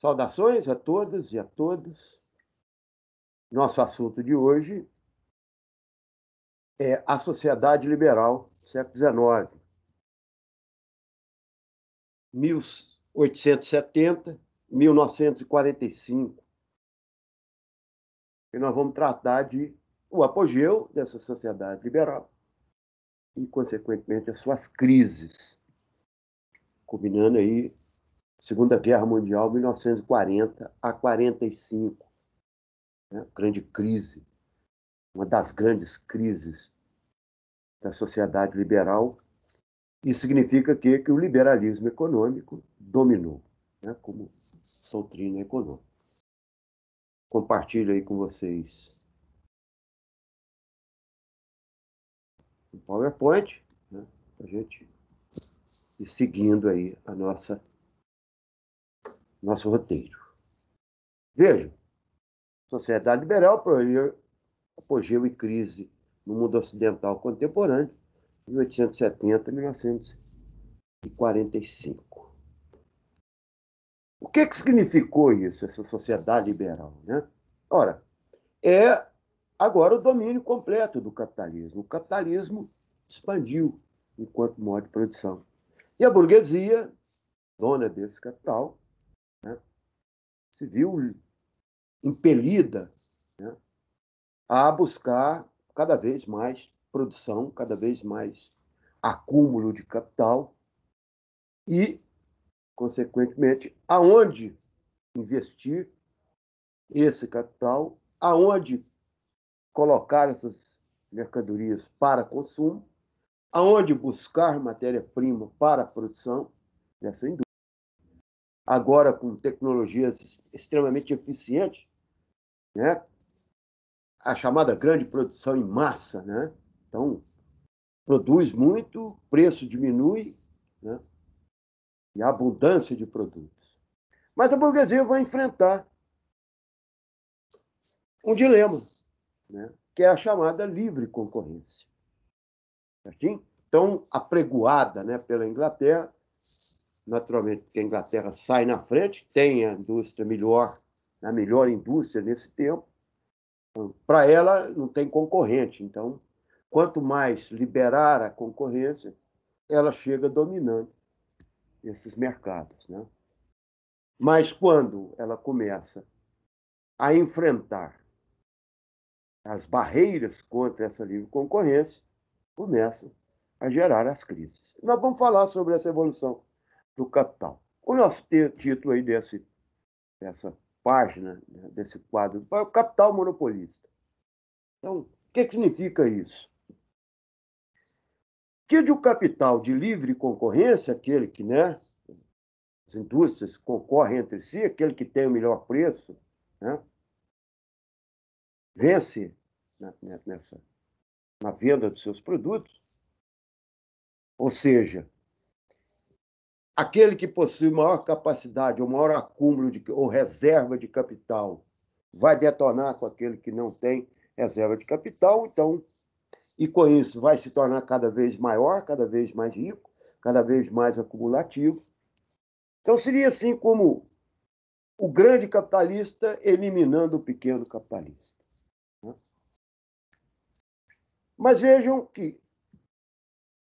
Saudações a todas e a todos. Nosso assunto de hoje é a sociedade liberal do século XIX, 1870, 1945. E nós vamos tratar de o apogeu dessa sociedade liberal e, consequentemente, as suas crises, culminando aí Segunda Guerra Mundial, 1940 a 45, né? Grande crise, uma das grandes crises da sociedade liberal. Isso significa que o liberalismo econômico dominou, né, como doutrina econômica. Compartilho aí com vocês o PowerPoint, né, para a gente ir seguindo aí nosso roteiro. Vejam, sociedade liberal, apogeu e crise no mundo ocidental contemporâneo, 1870 a 1945. O que significou isso, essa sociedade liberal, né? Ora, é agora o domínio completo do capitalismo. O capitalismo expandiu enquanto modo de produção. E a burguesia, dona desse capital, né, se viu impelida, né, a buscar cada vez mais produção, cada vez mais acúmulo de capital e, consequentemente, aonde investir esse capital, aonde colocar essas mercadorias para consumo, aonde buscar matéria-prima para a produção dessa indústria. Agora, com tecnologias extremamente eficientes, né? A chamada grande produção em massa, né? Então, produz muito, preço diminui, né? E a abundância de produtos. Mas a burguesia vai enfrentar um dilema, né? Que é a chamada livre concorrência. Certinho? Então, apregoada, né, pela Inglaterra, naturalmente, porque a Inglaterra sai na frente, tem a indústria melhor, a melhor indústria nesse tempo. Para ela, não tem concorrente. Então, quanto mais liberar a concorrência, ela chega dominando esses mercados, né? Mas quando ela começa a enfrentar as barreiras contra essa livre concorrência, começam a gerar as crises. Nós vamos falar sobre essa evolução do capital. O nosso título aí dessa página, né, desse quadro, é o capital monopolista. Então, o que significa isso? Que de um capital de livre concorrência, aquele que, né, as indústrias concorrem entre si, aquele que tem o melhor preço, né, vence na venda dos seus produtos, ou seja, aquele que possui maior capacidade ou maior acúmulo ou reserva de capital vai detonar com aquele que não tem reserva de capital, então, e com isso vai se tornar cada vez maior, cada vez mais rico, cada vez mais acumulativo. Então, seria assim como o grande capitalista eliminando o pequeno capitalista. Mas vejam que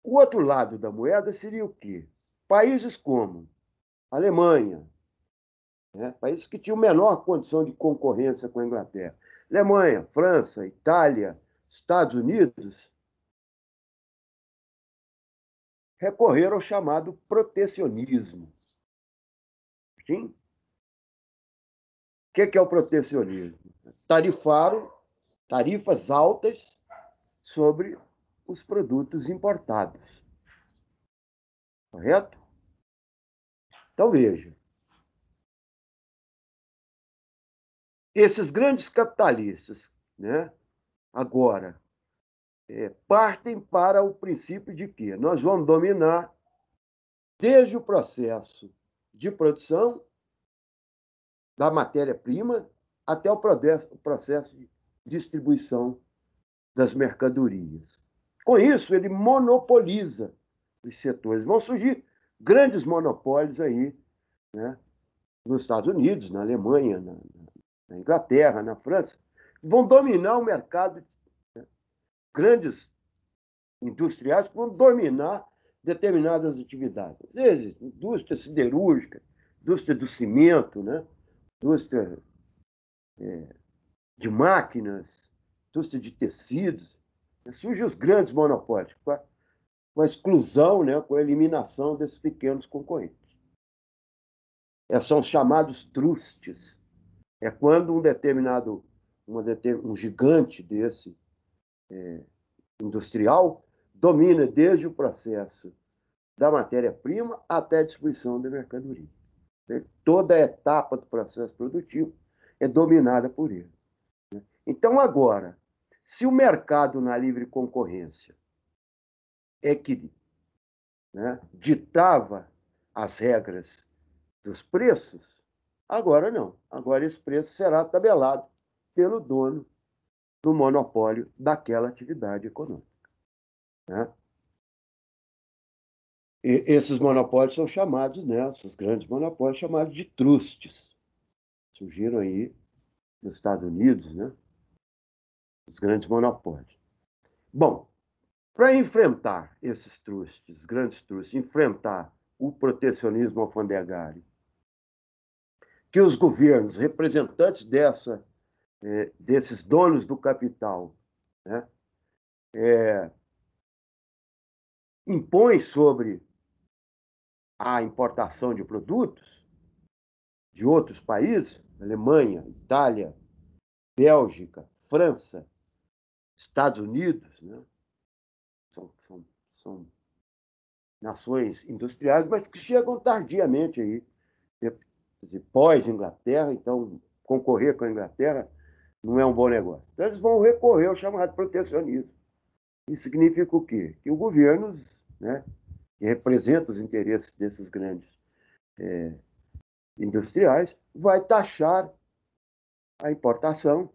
o outro lado da moeda seria o quê? Países como Alemanha, né? Países que tinham menor condição de concorrência com a Inglaterra. Alemanha, França, Itália, Estados Unidos recorreram ao chamado protecionismo. Sim? O que é o protecionismo? Tarifas altas sobre os produtos importados. Correto? Então, veja. Esses grandes capitalistas, né, agora, partem para o princípio de que nós vamos dominar desde o processo de produção da matéria-prima até o processo de distribuição das mercadorias. Com isso, ele monopoliza os setores. Vão surgir grandes monopólios aí, né, nos Estados Unidos, na Alemanha, na Inglaterra, na França, vão dominar o mercado. Grandes industriais vão dominar determinadas atividades. Às vezes, indústria siderúrgica, indústria do cimento, né? Indústria de máquinas, indústria de tecidos. Surgem os grandes monopólios, com a exclusão, né? Com a eliminação desses pequenos concorrentes. São os chamados trustes. É quando um gigante desse industrial domina desde o processo da matéria-prima até a distribuição da mercadoria. Toda a etapa do processo produtivo é dominada por ele. Então, agora, se o mercado na livre concorrência é que, né, ditava as regras dos preços, agora não. Agora esse preço será tabelado pelo dono do monopólio daquela atividade econômica. Né? E esses monopólios são chamados, né, esses grandes monopólios, chamados de trustes. Surgiram aí nos Estados Unidos, né, os grandes monopólios. Bom, para enfrentar esses trustes, grandes trustes, enfrentar o protecionismo alfandegário, que os governos, representantes desses donos do capital, né, impõem sobre a importação de produtos de outros países, Alemanha, Itália, Bélgica, França, Estados Unidos, né? São nações industriais, mas que chegam tardiamente aí, pós-Inglaterra, então concorrer com a Inglaterra não é um bom negócio. Então eles vão recorrer ao chamado protecionismo. Isso significa o quê? Que o governo, né, que representa os interesses desses grandes industriais, vai taxar a importação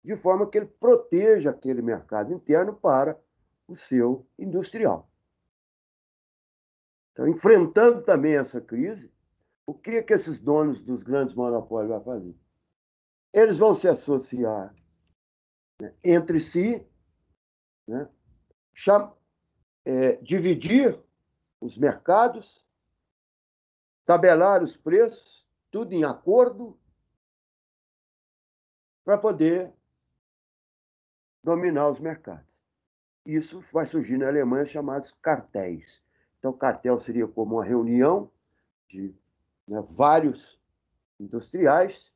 de forma que ele proteja aquele mercado interno para o seu industrial. Então, enfrentando também essa crise, o que esses donos dos grandes monopólios vão fazer? Eles vão se associar, né, entre si, né, dividir os mercados, tabelar os preços, tudo em acordo, para poder dominar os mercados. Isso vai surgir na Alemanha chamados cartéis. Então, cartel seria como uma reunião de, né, vários industriais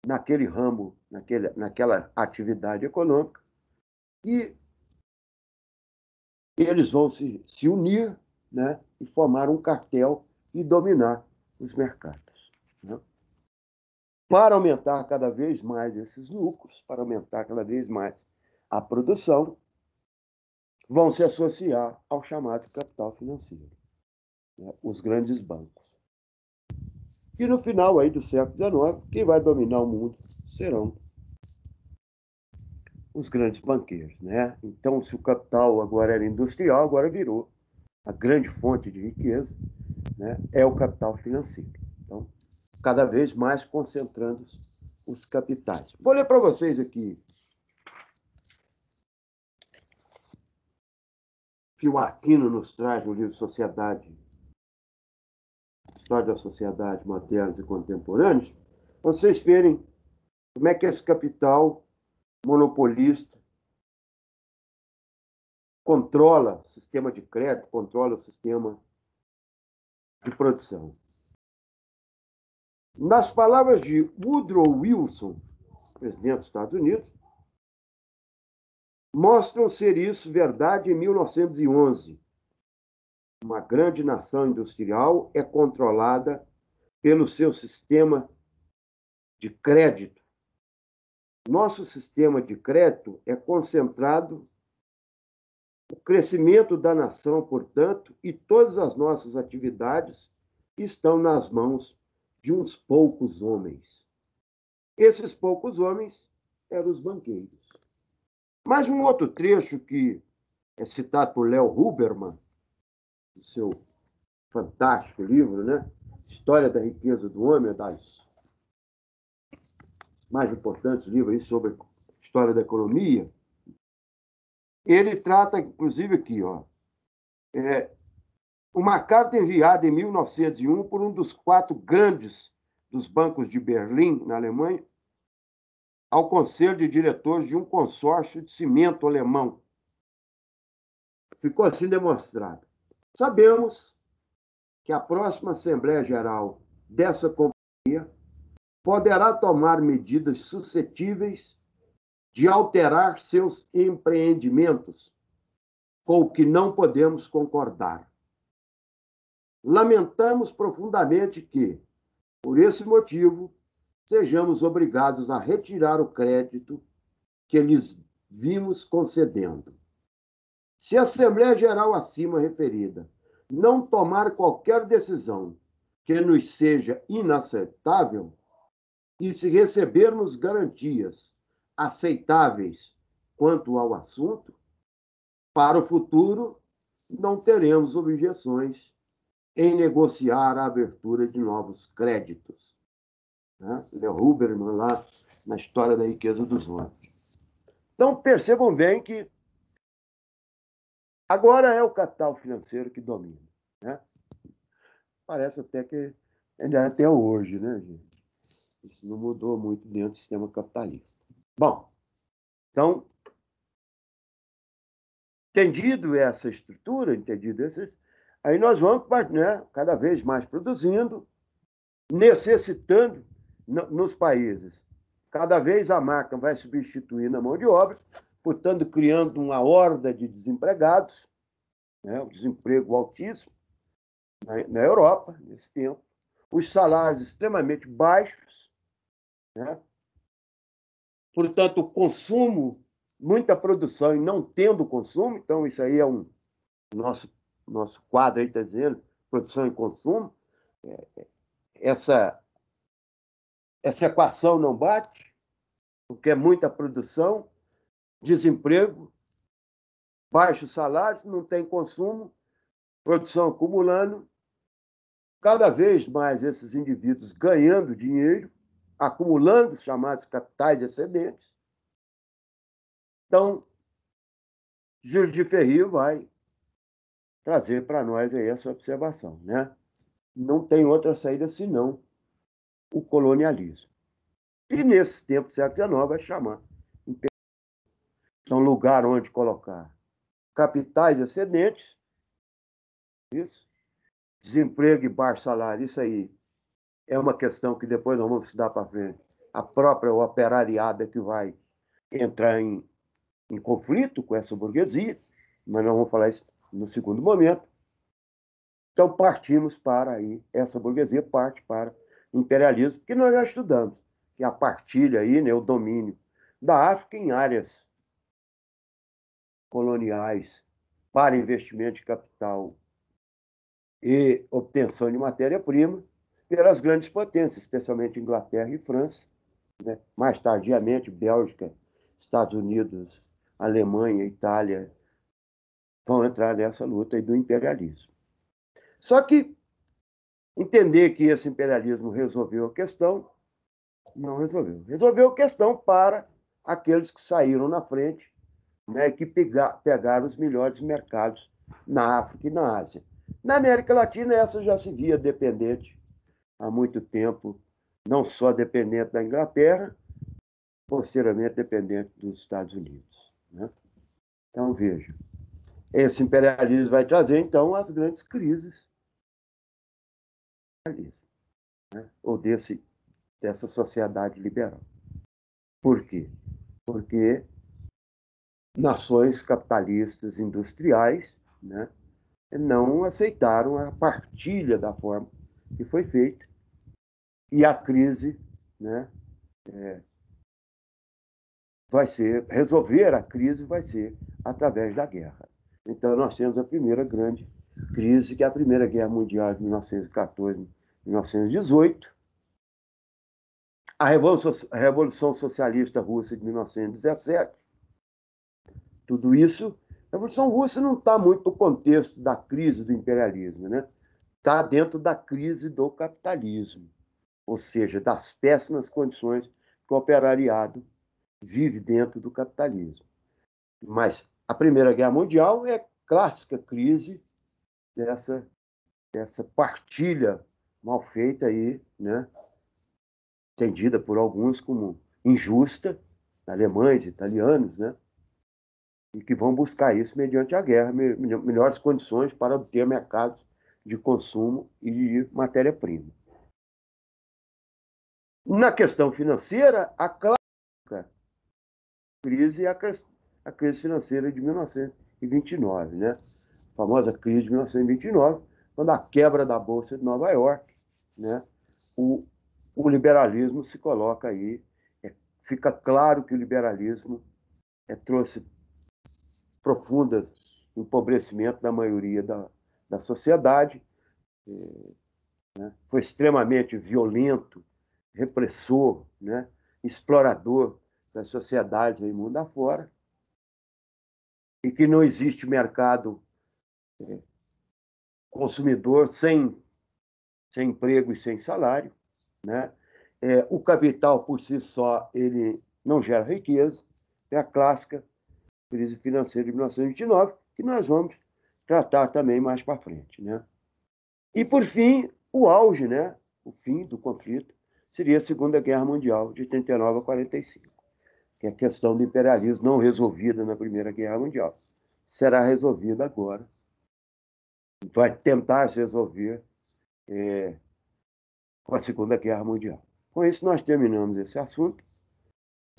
naquele ramo, naquela atividade econômica, e eles vão se unir, né, e formar um cartel e dominar os mercados. Né? Para aumentar cada vez mais esses lucros, para aumentar cada vez mais a produção, vão se associar ao chamado capital financeiro, né, os grandes bancos. E no final aí do século XIX, quem vai dominar o mundo serão os grandes banqueiros, né? Então, se o capital agora era industrial, agora virou a grande fonte de riqueza, né? É o capital financeiro. Então, cada vez mais concentrando os capitais. Vou ler para vocês aqui que o Aquino nos traz no livro Sociedade, História da Sociedade Modernos e Contemporâneos, para vocês verem como é que esse capital monopolista controla o sistema de crédito, controla o sistema de produção. Nas palavras de Woodrow Wilson, presidente dos Estados Unidos, mostram ser isso verdade em 1911. Uma grande nação industrial é controlada pelo seu sistema de crédito. Nosso sistema de crédito é concentrado. O crescimento da nação, portanto, e todas as nossas atividades estão nas mãos de uns poucos homens. Esses poucos homens eram os banqueiros. Mas um outro trecho que é citado por Léo Huberman, no seu fantástico livro, né? História da Riqueza do Homem, das mais importantes livros aí sobre história da economia, ele trata, inclusive, aqui, ó, uma carta enviada em 1901 por um dos 4 grandes dos bancos de Berlim, na Alemanha, ao conselho de diretores de um consórcio de cimento alemão. Ficou assim demonstrado. Sabemos que a próxima Assembleia Geral dessa companhia poderá tomar medidas suscetíveis de alterar seus empreendimentos, com o que não podemos concordar. Lamentamos profundamente que, por esse motivo, sejamos obrigados a retirar o crédito que lhes vimos concedendo. Se a Assembleia Geral acima referida não tomar qualquer decisão que nos seja inaceitável, e se recebermos garantias aceitáveis quanto ao assunto, para o futuro não teremos objeções em negociar a abertura de novos créditos. Leo Huberman, lá na História da Riqueza dos Homens. Então, percebam bem que agora é o capital financeiro que domina. Né? Parece até que ainda até hoje, né, gente? Isso não mudou muito dentro do sistema capitalista. Bom, então, entendido essa estrutura, aí nós vamos, né, cada vez mais produzindo, necessitando nos países. Cada vez a máquina vai substituindo a mão de obra, portanto, criando uma horda de desempregados, né, o desemprego altíssimo na Europa, nesse tempo, os salários extremamente baixos, né? Portanto, o consumo, muita produção e não tendo consumo, então isso aí é nosso quadro aí está dizendo, produção e consumo, essa equação não bate, porque é muita produção, desemprego, baixos salários, não tem consumo, produção acumulando, cada vez mais esses indivíduos ganhando dinheiro, acumulando os chamados capitais excedentes. Então, Júlio de Ferri vai trazer para nós aí essa observação, né? Não tem outra saída senão o colonialismo. E nesse tempo do século XIX vai chamar então lugar onde colocar capitais excedentes, isso, desemprego e baixo salário, isso aí é uma questão que depois nós vamos estudar para frente. A própria operariada que vai entrar em conflito com essa burguesia, mas nós vamos falar isso no segundo momento. Então, partimos para aí, essa burguesia parte para o imperialismo, que nós já estudamos, que é a partilha aí, né, o domínio da África em áreas coloniais para investimento de capital e obtenção de matéria-prima pelas grandes potências, especialmente Inglaterra e França, né? Mais tardiamente, Bélgica, Estados Unidos, Alemanha, Itália, vão entrar nessa luta aí do imperialismo. Só que entender que esse imperialismo resolveu a questão, não resolveu. Resolveu a questão para aqueles que saíram na frente, né, que pegaram os melhores mercados na África e na Ásia. Na América Latina, essa já se via dependente há muito tempo, não só dependente da Inglaterra, posteriormente dependente dos Estados Unidos. Né? Então, veja, esse imperialismo vai trazer, então, as grandes crises, né? Ou dessa sociedade liberal. Por quê? Porque nações capitalistas industriais, né, não aceitaram a partilha da forma que foi feita, e a crise, né, resolver a crise vai ser através da guerra. Então, nós temos a primeira grande crise, que é a Primeira Guerra Mundial de 1914, 1918, a Revolução Socialista Russa de 1917. Tudo isso, a Revolução Russa não está muito no contexto da crise do imperialismo, né? está dentro da crise do capitalismo, ou seja, das péssimas condições que o operariado vive dentro do capitalismo. Mas a Primeira Guerra Mundial é clássica crise dessa partilha mal feita aí, né? Entendida por alguns como injusta, alemães, italianos, né? E que vão buscar isso mediante a guerra, melhores condições para obter mercados de consumo e de matéria-prima. Na questão financeira, a clássica crise é a crise financeira de 1929, né? A famosa crise de 1929, quando a quebra da Bolsa de Nova York, né? O liberalismo se coloca aí, fica claro que o liberalismo trouxe profundo empobrecimento da maioria da sociedade, né? Foi extremamente violento, repressor, né? Explorador das sociedades aí mundo afora, e que não existe mercado consumidor sem emprego e sem salário, né? O capital por si só ele não gera riqueza, é a clássica crise financeira de 1929, que nós vamos tratar também mais para frente, né? E por fim, o auge, né? O fim do conflito seria a Segunda Guerra Mundial de 39 a 45, que é a questão do imperialismo não resolvida na Primeira Guerra Mundial será resolvida agora, vai tentar se resolver com a Segunda Guerra Mundial. Com isso, nós terminamos esse assunto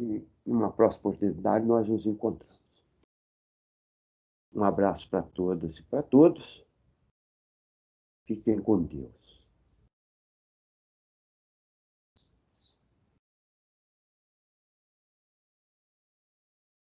e, em uma próxima oportunidade, nós nos encontramos. Um abraço para todas e para todos. Fiquem com Deus.